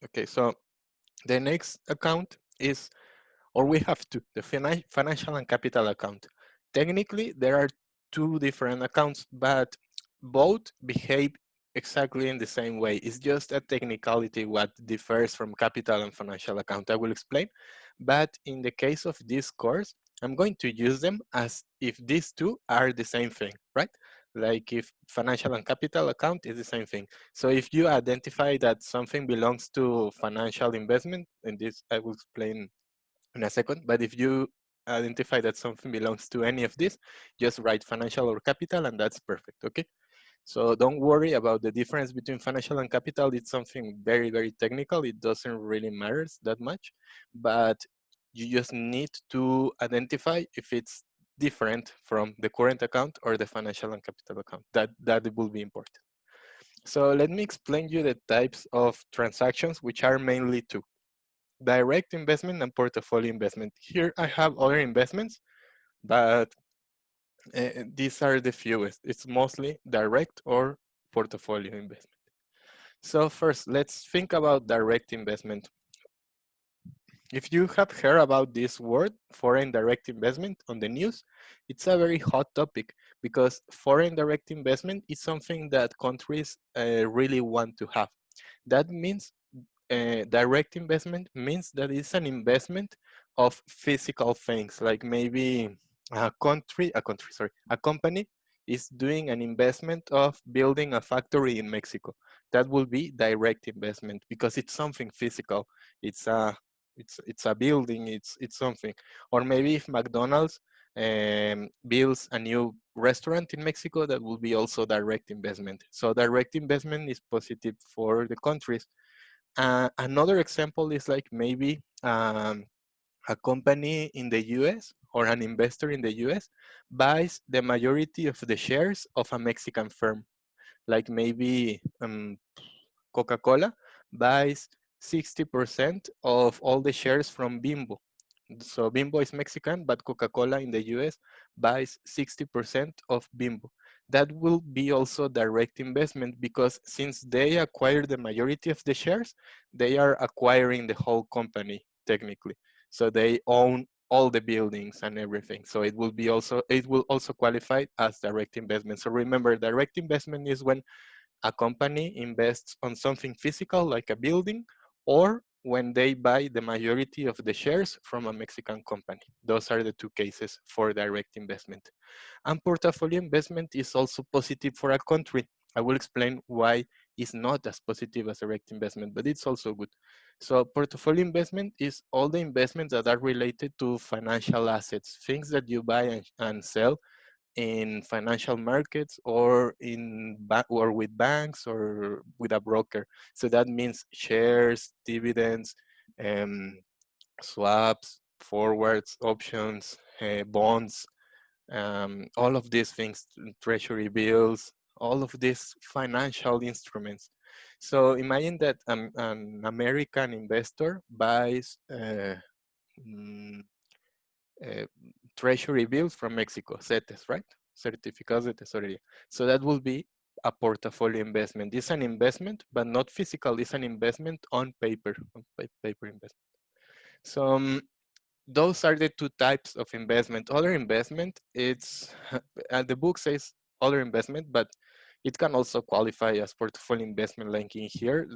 Okay, so the next account is, or we have two, the financial and capital account. Technically, there are two different accounts, but both behave exactly in the same way. It's just a technicality what differs from capital and financial account. I will explain. But in the case of this course, I'm going to use them as if these two are the same thing, right? Like if financial and capital account is the same thing. So if you identify that something belongs to financial investment, and this I will explain in a second, but if you identify that something belongs to any of these, just write financial or capital and that's perfect, okay? So don't worry about the difference between financial and capital. It's something very, very technical. It doesn't really matter that much, but you just need to identify if it's different from the current account or the financial and capital account. That will be important. So let me explain you the types of transactions, which are mainly two: direct investment and portfolio investment. Here I have other investments, but these are the fewest. It's mostly direct or portfolio investment. So first, let's think about direct investment. If you have heard about this word, foreign direct investment, on the news, it's a very hot topic because foreign direct investment is something that countries really want to have. That means direct investment means that it's an investment of physical things, like maybe a company is doing an investment of building a factory in Mexico. That will be direct investment because it's something physical. It's a it's a building. It's something. Or maybe if McDonald's builds a new restaurant in Mexico, that will be also direct investment. So direct investment is positive for the countries. Another example is like maybe a company in the US or an investor in the US buys the majority of the shares of a Mexican firm. Like maybe Coca-Cola buys 60% of all the shares from Bimbo. So Bimbo is Mexican, but Coca-Cola in the US buys 60% of Bimbo. That will be also direct investment because since they acquire the majority of the shares, they are acquiring the whole company technically. So they own all the buildings and everything. So it will also qualify as direct investment. So remember, direct investment is when a company invests on something physical like a building, or when they buy the majority of the shares from a Mexican company. Those are the two cases for direct investment. And portfolio investment is also positive for a country. I will explain why it's not as positive as direct investment, but it's also good. So portfolio investment is all the investments that are related to financial assets, things that you buy and sell in financial markets or or with banks or with a broker. So that means shares, dividends, um, swaps, forwards, options, bonds, all of these things, treasury bills, all of these financial instruments. So imagine that an American investor buys mm, uh, treasury bills from Mexico, CETES, right? Certificados de tesorería. So that will be a portfolio investment. It's an investment, but not physical. It's an investment on paper, paper investment. So those are the two types of investment. Other investment, it's the book says other investment, but it can also qualify as portfolio investment, like in here,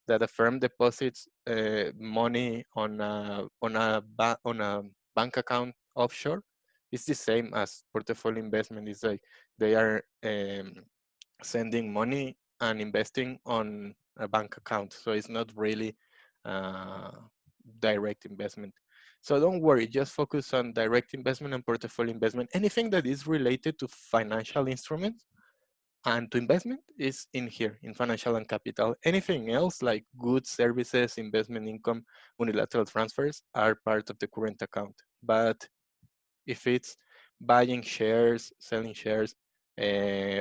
that a firm deposits money on a bank account offshore. It's the same as portfolio investment. It's like they are sending money and investing on a bank account. So it's not really uh, direct investment. So don't worry, just focus on direct investment and portfolio investment. Anything that is related to financial instruments and to investment is in here, in financial and capital. Anything else like goods, services, investment income, unilateral transfers are part of the current account. But if it's buying shares, selling shares,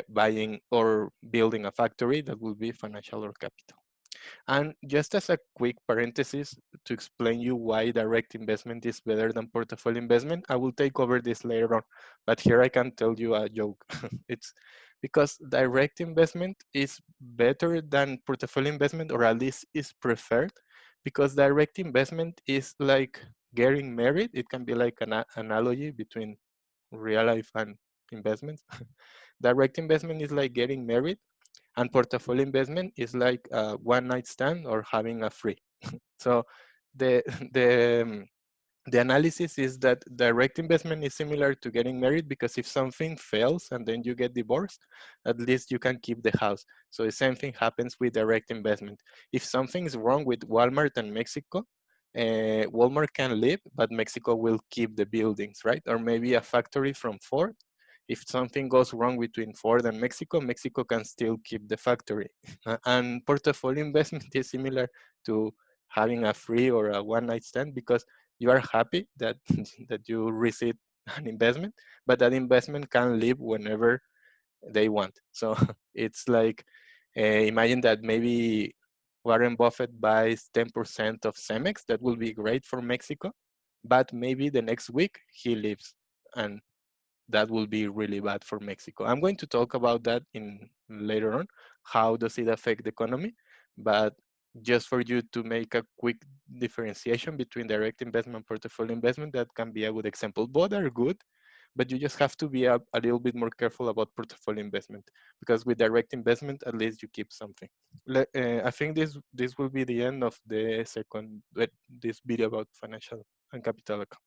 buying or building a factory, that will be financial or capital. And just as a quick parenthesis to explain you why direct investment is better than portfolio investment, I will take over this later on. But here I can tell you a joke. it's because direct investment is better than portfolio investment, or at least is preferred, because direct investment is like getting married. It can be like an analogy between real life and investments. Direct investment is like getting married, and portfolio investment is like a one night stand or having a free. So the the the analysis is that direct investment is similar to getting married, because if something fails and then you get divorced, at least you can keep the house. So the same thing happens with direct investment. If something is wrong with Walmart and Mexico, Walmart can leave, but Mexico will keep the buildings, right? Or maybe a factory from Ford. If something goes wrong between Ford and Mexico, Mexico can still keep the factory. And portfolio investment is similar to having a free or a one night stand, because you are happy that that you receive an investment, but that investment can leave whenever they want. So it's like, imagine that maybe Warren Buffett buys 10% of Cemex. That will be great for Mexico, but maybe the next week he leaves, and that will be really bad for Mexico. I'm going to talk about that in later on. How does it affect the economy? But just for you to make a quick differentiation between direct investment and portfolio investment, that can be a good example. Both are good, but you just have to be a little bit more careful about portfolio investment, because with direct investment, at least you keep something. I think this will be the end of the second this video about financial and capital account.